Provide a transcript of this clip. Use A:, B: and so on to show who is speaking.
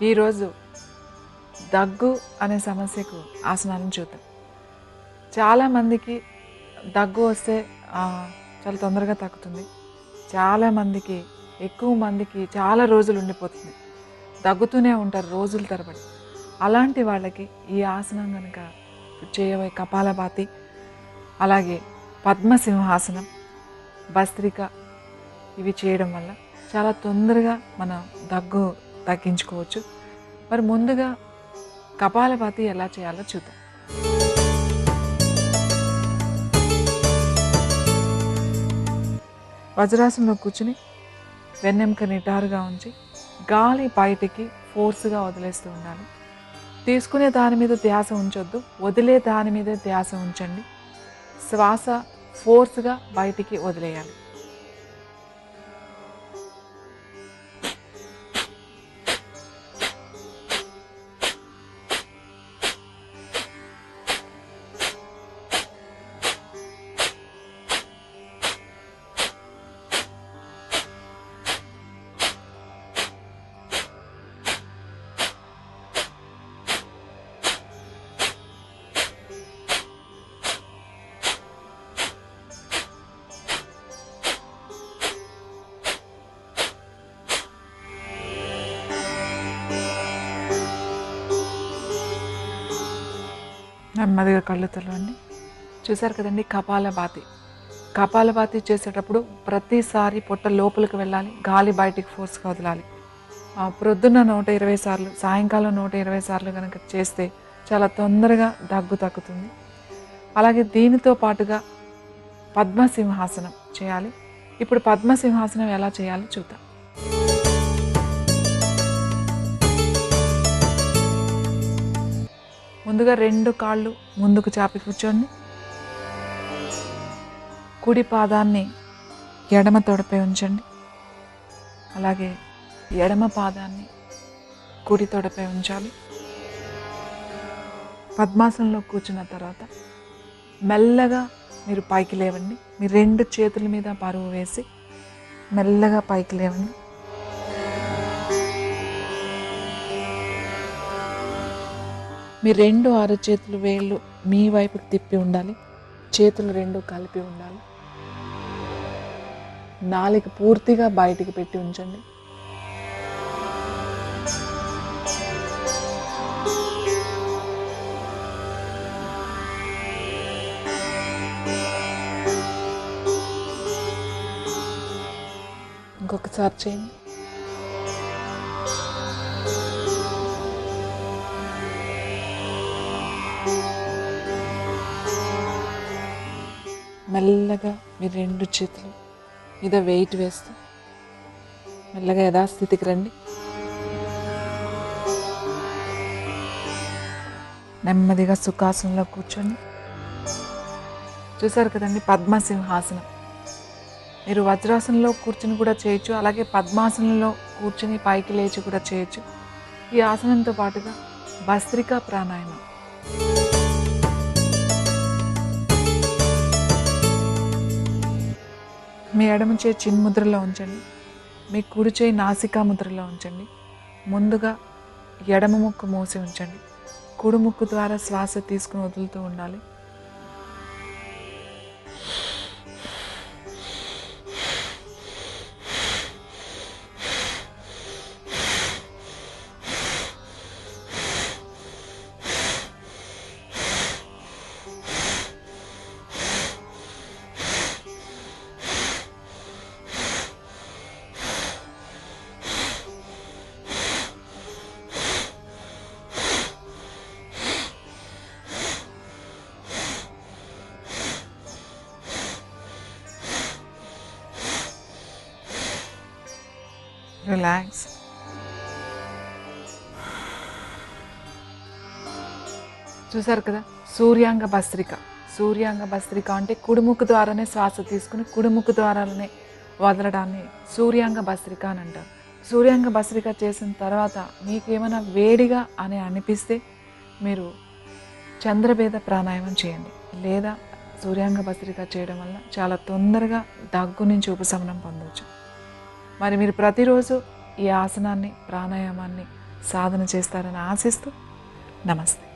A: ఈరోజు దగ్గు అనే సమస్యకు ఆసనాలను చూద్దాం. చాలామందికి దగ్గు వస్తే చాలా తొందరగా తగ్గుతుంది. చాలామందికి ఎక్కువ మందికి చాలా రోజులు ఉండిపోతుంది. దగ్గుతూనే ఉంటారు రోజుల తరబడి. అలాంటి వాళ్ళకి ఈ ఆసనం కనుక చేయబోయే కపాలభాతి, అలాగే పద్మసింహాసనం, భస్త్రిక ఇవి చేయడం వల్ల చాలా తొందరగా మనం దగ్గు తగ్గించుకోవచ్చు. మరి ముందుగా కపాలభాతి ఎలా చేయాలో చూద్దాం. వజ్రాసనంలో కూర్చుని వెన్నెముక నిటారుగా ఉంచి గాలి బయటికి ఫోర్స్గా వదిలేస్తూ ఉండాలి. తీసుకునే దాని మీద ధ్యాస ఉంచొద్దు, వదిలే దాని మీద ధ్యాస ఉంచండి. శ్వాస ఫోర్స్గా బయటికి వదిలేయాలి. నెమ్మదిగా కళ్ళు తెరవండి. చూసారు కదండి కపాలభాతి. కపాలభాతి చేసేటప్పుడు ప్రతిసారి పొట్ట లోపలికి వెళ్ళాలి, గాలి బయటికి ఫోర్స్గా వదలాలి. ప్రొద్దున్న 120 సార్లు, సాయంకాలం 120 సార్లు కనుక చేస్తే చాలా తొందరగా దగ్గు తగ్గుతుంది. అలాగే దీనితో పాటుగా పద్మసింహాసనం చేయాలి. ఇప్పుడు పద్మసింహాసనం ఎలా చేయాలో చూద్దాం. ముందుగా 2 కాళ్ళు ముందుకు చాపి కూర్చోండి. కుడి పాదాన్ని ఎడమ తొడపై ఉంచండి. అలాగే ఎడమ పాదాన్ని కుడి తొడపై ఉంచాలి. పద్మాసనంలో కూర్చున్న తర్వాత మెల్లగా మీరు పైకి లేవండి. మీ 2 చేతుల మీద బరువు వేసి మెల్లగా పైకి లేవండి. మీ 2 అరచేతులు వేళ్ళు మీ వైపుకి తిప్పి ఉండాలి. చేతులు 2 కలిపి ఉండాలి. నాలుక పూర్తిగా బయటికి పెట్టి ఉంచండి. ఇంకొకసారి చేయండి. మెల్లగా మీ 2 చేతులు మీద వెయిట్ వేస్తూ మెల్లగా యథాస్థితికి రండి. నెమ్మదిగా సుఖాసనంలో కూర్చోండి. చూసారు కదండి పద్మసింహాసనం. మీరు వజ్రాసనంలో కూర్చుని కూడా చేయొచ్చు, అలాగే పద్మాసనంలో కూర్చుని పైకి లేచి కూడా చేయొచ్చు. ఈ ఆసనంతో పాటుగా భస్త్రికా ప్రాణాయామం. మీ ఎడమ చేయి చిన్ముద్రలో ఉంచండి. మీ కుడి చేయి నాసికా ముద్రలో ఉంచండి. ముందుగా ఎడమ ముక్కు మూసి ఉంచండి. కుడి ముక్కు ద్వారా శ్వాస తీసుకుని వదులుతూ ఉండాలి. రిలాక్స్. చూసారు కదా సూర్యాంగ భస్త్రిక. సూర్యాంగ భస్త్రిక అంటే కుడిముక్కు ద్వారానే శ్వాస తీసుకుని కుడిముక్కు ద్వారానే వదలడాన్ని సూర్యాంగ భస్త్రిక అని అంటారు. సూర్యాంగ భస్త్రిక చేసిన తర్వాత మీకు ఏమైనా వేడిగా అని అనిపిస్తే మీరు చంద్రభేద ప్రాణాయామం చేయండి. లేదా సూర్యాంగ భస్త్రిక చేయడం వల్ల చాలా తొందరగా దగ్గు నుంచి ఉపశమనం పొందవచ్చు. మరి మీరు ప్రతిరోజు ఈ ఆసనాన్ని ప్రాణాయామాన్ని సాధన చేస్తారని ఆశిస్తూ నమస్తే.